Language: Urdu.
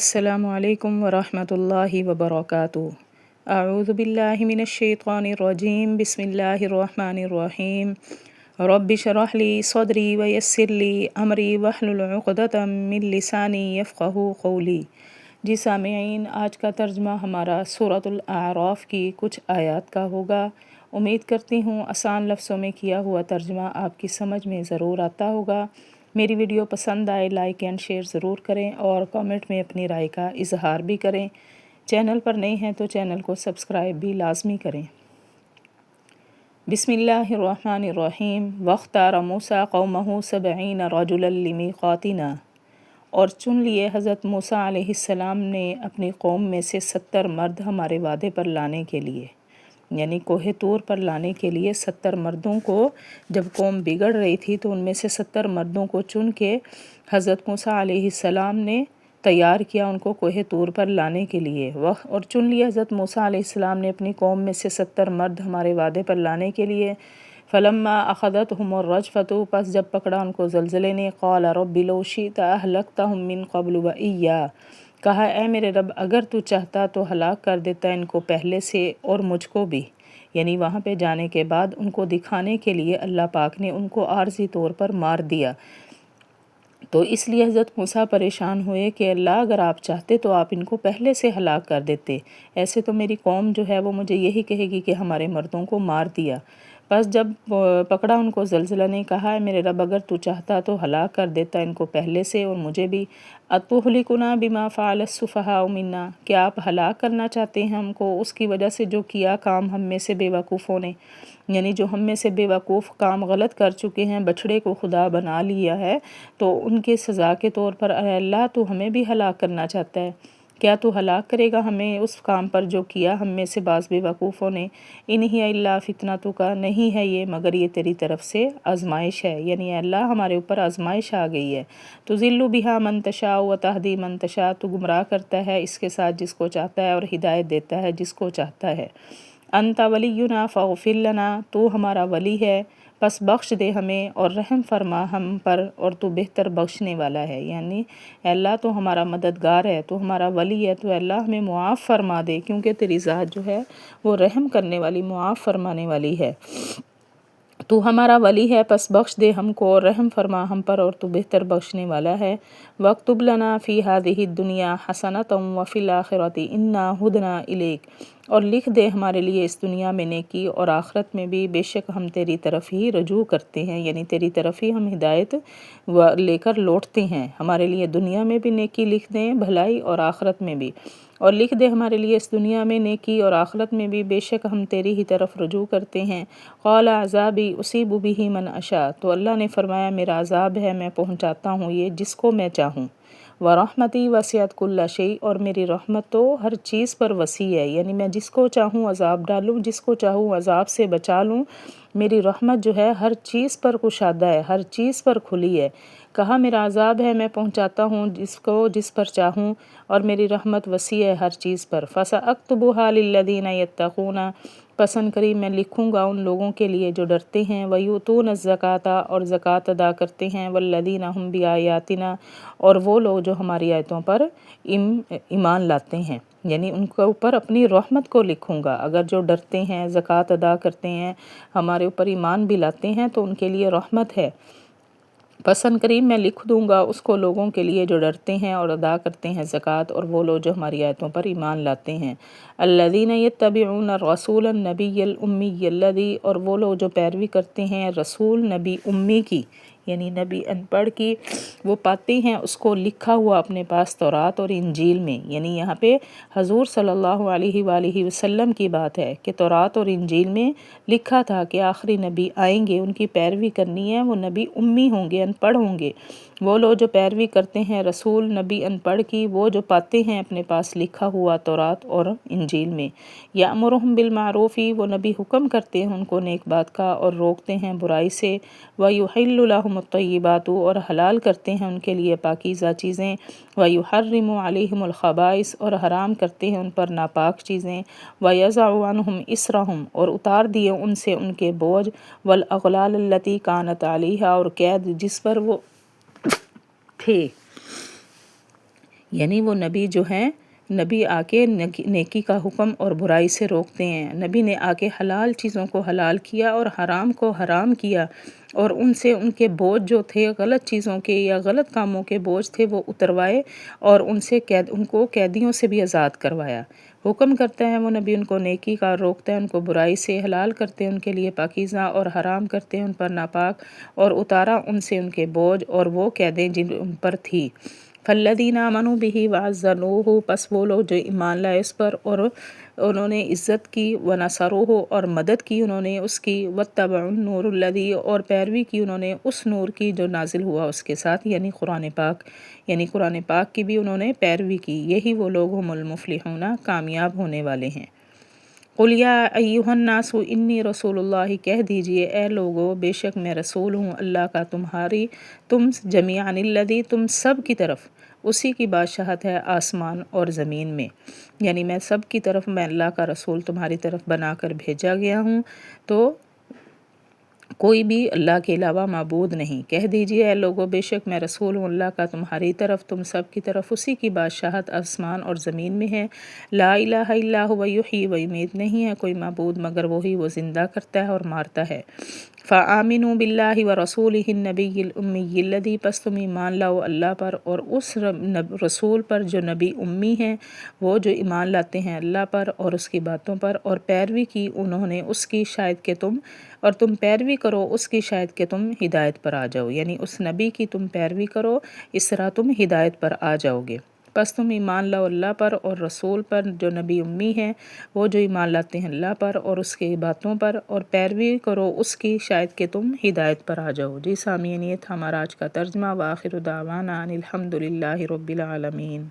السلام علیکم ورحمۃ اللہ وبرکاتہ۔ اعوذ باللہ من الشیطان الرجیم، بسم اللہ الرحمن الرحیم۔ رب اشرح لی صدری ویسر لی امری واحلل عقدۃ من لسانی یفقہوا قولی۔ جی سامعین، آج کا ترجمہ ہمارا سورۃ الاعراف کی کچھ آیات کا ہوگا۔ امید کرتی ہوں آسان لفظوں میں کیا ہوا ترجمہ آپ کی سمجھ میں ضرور آتا ہوگا۔ میری ویڈیو پسند آئے لائک اینڈ شیئر ضرور کریں اور کامنٹ میں اپنی رائے کا اظہار بھی کریں۔ چینل پر نئے ہیں تو چینل کو سبسکرائب بھی لازمی کریں۔ بسم اللہ الرحمن الرحیم۔ واختار موسیٰ قومہ 70 رجلا لمیقاتنا، اور چن لیے حضرت موسیٰ علیہ السلام نے اپنی قوم میں سے 70 مرد ہمارے وعدے پر لانے کے لیے، یعنی کوہ طور پر لانے کے لیے 70 مردوں کو، جب قوم بگڑ رہی تھی تو ان میں سے 70 مردوں کو چن کے حضرت موسیٰ علیہ السلام نے تیار کیا ان کو کوہ طور پر لانے کے لیے۔ اور چن لیا حضرت موسیٰ علیہ السلام نے اپنی قوم میں سے 70 مرد ہمارے وعدے پر لانے کے لیے۔ فلما اخذتهم الرجفة، پس جب پکڑا ان کو زلزلے نے، قال رب لو شئت اہلکتهم من قبل وإیاي، کہا اے میرے رب اگر تو چاہتا تو ہلاک کر دیتا ان کو پہلے سے اور مجھ کو بھی۔ یعنی وہاں پہ جانے کے بعد ان کو دکھانے کے لیے اللہ پاک نے ان کو عارضی طور پر مار دیا۔ تو اس لیے حضرت موسیٰ پریشان ہوئے کہ اللہ اگر آپ چاہتے تو آپ ان کو پہلے سے ہلاک کر دیتے، ایسے تو میری قوم جو ہے وہ مجھے یہی کہے گی کہ ہمارے مردوں کو مار دیا۔ بس جب پکڑا ان کو زلزلہ نے، کہا ہے میرے رب اگر تو چاہتا تو ہلاک کر دیتا ان کو پہلے سے اور مجھے بھی۔ اتہلکنا بما فعل السفہاء منا، کیا آپ ہلاک کرنا چاہتے ہیں ہم کو اس کی وجہ سے جو کیا کام ہم میں سے بے وقوفوں نے، یعنی جو ہم میں سے بے وقوف کام غلط کر چکے ہیں، بچھڑے کو خدا بنا لیا ہے، تو ان کے سزا کے طور پر اے اللہ تو ہمیں بھی ہلاک کرنا چاہتا ہے؟ کیا تو ہلاک کرے گا ہمیں اس کام پر جو کیا ہم میں سے بعض بے وقوفوں نے؟ ان ہی الا فتنتک، نہیں ہے یہ مگر یہ تیری طرف سے آزمائش ہے، یعنی اے اللہ ہمارے اوپر آزمائش آ گئی ہے۔ تضل بہا من تشاء وتہدی من تشاء، تو گمراہ کرتا ہے اس کے ساتھ جس کو چاہتا ہے اور ہدایت دیتا ہے جس کو چاہتا ہے۔ انت ولینا فاغفر لنا، تو ہمارا ولی ہے پس بخش دے ہمیں اور رحم فرما ہم پر، اور تو بہتر بخشنے والا ہے، یعنی اے اللہ تو ہمارا مددگار ہے، تو ہمارا ولی ہے، تو اے اللہ ہمیں معاف فرما دے، کیونکہ تیری ذات جو ہے وہ رحم کرنے والی، معاف فرمانے والی ہے۔ تو ہمارا ولی ہے پس بخش دے ہم کو اور رحم فرما ہم پر، اور تو بہتر بخشنے والا ہے۔ وَاكْتُبْ لَنَا فِي هَذِهِ الدُّنْيَا حَسَنَةً وَفِي الْآخِرَةِ إِنَّا هُدْنَا إِلَيْكَ، اور لکھ دے ہمارے لیے اس دنیا میں نیکی اور آخرت میں بھی، بے شک ہم تیری طرف ہی رجوع کرتے ہیں، یعنی تیری طرف ہی ہم ہدایت لے کر لوٹتے ہیں۔ ہمارے لیے دنیا میں بھی نیکی لکھ دیں، بھلائی، اور آخرت میں بھی، اور لکھ دے ہمارے لیے اس دنیا میں نیکی اور آخرت میں بھی، بے شک ہم تیری ہی طرف رجوع کرتے ہیں۔ قال عذابی اصیب بہ من اشاء، تو اللہ نے فرمایا میرا عذاب ہے میں پہنچاتا ہوں یہ جس کو میں چاہوں۔ ورحمتی وسعت کل شیء، اور میری رحمت تو ہر چیز پر وسیع ہے، یعنی میں جس کو چاہوں عذاب ڈالوں، جس کو چاہوں عذاب سے بچا لوں۔ میری رحمت جو ہے ہر چیز پر کشادہ ہے، ہر چیز پر کھلی ہے۔ کہا میرا عذاب ہے میں پہنچاتا ہوں جس کو جس پر چاہوں، اور میری رحمت وسیع ہے ہر چیز پر۔ فَسَأَكْتُبُهَا لِلَّذِينَ يَتَّقُونَ، پسند کری میں لکھوں گا ان لوگوں کے لیے جو ڈرتے ہیں، وَيُؤْتُونَ الزَّكَاةَ، اور زکوٰۃ ادا کرتے ہیں، وَالَّذِينَ هُمْ بِآيَاتِنَا، اور وہ لوگ جو ہماری آیتوں پر ایمان لاتے ہیں، یعنی ان کے اوپر اپنی رحمت کو لکھوں گا۔ اگر جو ڈرتے ہیں، زکوٰۃ ادا کرتے ہیں، ہمارے اوپر ایمان بھی لاتے ہیں تو ان کے لیے رحمت ہے۔ پسند کریم میں لکھ دوں گا اس کو لوگوں کے لیے جو ڈرتے ہیں اور ادا کرتے ہیں زکوٰۃ، اور وہ لوگ جو ہماری آیتوں پر ایمان لاتے ہیں۔ الذین یتبعون الرسول النبی الامی الذی، اور وہ لوگ جو پیروی کرتے ہیں رسول نبی امی کی، یعنی نبی ان پڑھ کی، وہ پاتے ہیں اس کو لکھا ہوا اپنے پاس تورات اور انجیل میں، یعنی یہاں پہ حضور صلی اللہ علیہ وآلہ وسلم کی بات ہے کہ تورات اور انجیل میں لکھا تھا کہ آخری نبی آئیں گے، ان کی پیروی کرنی ہے، وہ نبی امی ہوں گے، ان پڑھ ہوں گے۔ وہ لوگ جو پیروی کرتے ہیں رسول نبی ان پڑھ کی، وہ جو پاتے ہیں اپنے پاس لکھا ہوا تورات اور انجیل میں۔ یأمرہم بالمعروف، وہ نبی حکم کرتے ہیں ان کو نیک بات کا اور روکتے ہیں برائی سے۔ ویحل لہم الطیبات، اور حلال کرتے ہیں ان کے لیے پاکیزہ چیزیں۔ ویحرم علیہم الخبائث، اور حرام کرتے ہیں ان پر ناپاک چیزیں۔ ویضع عنہم اصرہم، اور اتار دیے ان سے ان کے بوجھ۔ والاغلال التی کانت علیہا، اور قید جس پر وہ تھے، یعنی وہ نبی جو ہیں، نبی آ کے نیکی کا حکم اور برائی سے روکتے ہیں۔ نبی نے آ کے حلال چیزوں کو حلال کیا اور حرام کو حرام کیا، اور ان سے ان کے بوجھ جو تھے غلط چیزوں کے یا غلط کاموں کے بوجھ تھے وہ اتروائے، اور ان کو قیدیوں سے بھی آزاد کروایا۔ حکم کرتا ہے وہ نبی ان کو نیکی کا، روکتا ہے ان کو برائی سے، حلال کرتے ہیں ان کے لیے پاکیزہ اور حرام کرتے ہیں ان پر ناپاک، اور اتارا ان سے ان کے بوجھ اور وہ قیدیں جن ان پر تھی۔ فالذین آمنوا بہ وعزروہ، پس وہ لوگ جو ایمان لائے اس پر اور انہوں نے عزت کی، ونصروہ اور مدد کی انہوں نے اس کی، واتبعوا النور الذی اور پیروی کی انہوں نے اس نور کی جو نازل ہوا اس کے ساتھ، یعنی قرآن پاک، یعنی قرآن پاک کی بھی انہوں نے پیروی کی۔ یہی وہ لوگ ہم المفلحون، کامیاب ہونے والے ہیں۔ قل یا ایہا الناس انی رسول اللہ، کہہ دیجئے اے لوگو بے شک میں رسول ہوں اللہ کا، تم جمیعاً الذی، تم سب کی طرف، اسی کی بادشاہت ہے آسمان اور زمین میں، یعنی میں سب کی طرف، میں اللہ کا رسول تمہاری طرف بنا کر بھیجا گیا ہوں، تو کوئی بھی اللہ کے علاوہ معبود نہیں۔ کہہ دیجئے اے لوگو بے شک میں رسول ہوں اللہ کا تمہاری طرف، تم سب کی طرف، اسی کی بادشاہت آسمان اور زمین میں ہے۔ لا الہ الا هو یحیی و یمیت، نہیں ہے کوئی معبود مگر وہی، وہ زندہ کرتا ہے اور مارتا ہے۔ فآمنوا باللہ ورسولہ النبی الامی الذی، پس تم ایمان لاؤ اللہ پر اور اس رسول پر جو نبی امی ہیں، وہ جو ایمان لاتے ہیں اللہ پر اور اس کی باتوں پر، اور پیروی کی انہوں نے اس کی، شاید کہ تم پیروی کرو اس کی، شاید کہ تم ہدایت پر آ جاؤ، یعنی اس نبی کی تم پیروی کرو، اس طرح تم ہدایت پر آ جاؤ گے۔ پس تم ایمان لاؤ اللہ پر اور رسول پر جو نبی امی ہیں، وہ جو ایمان لاتے ہیں اللہ پر اور اس کی باتوں پر، اور پیروی کرو اس کی، شاید کہ تم ہدایت پر آ جاؤ۔ جی سامعین، یہ تھا ہمارا آج کا ترجمہ۔ وآخر دعوانا ان الحمد للہ رب العالمین۔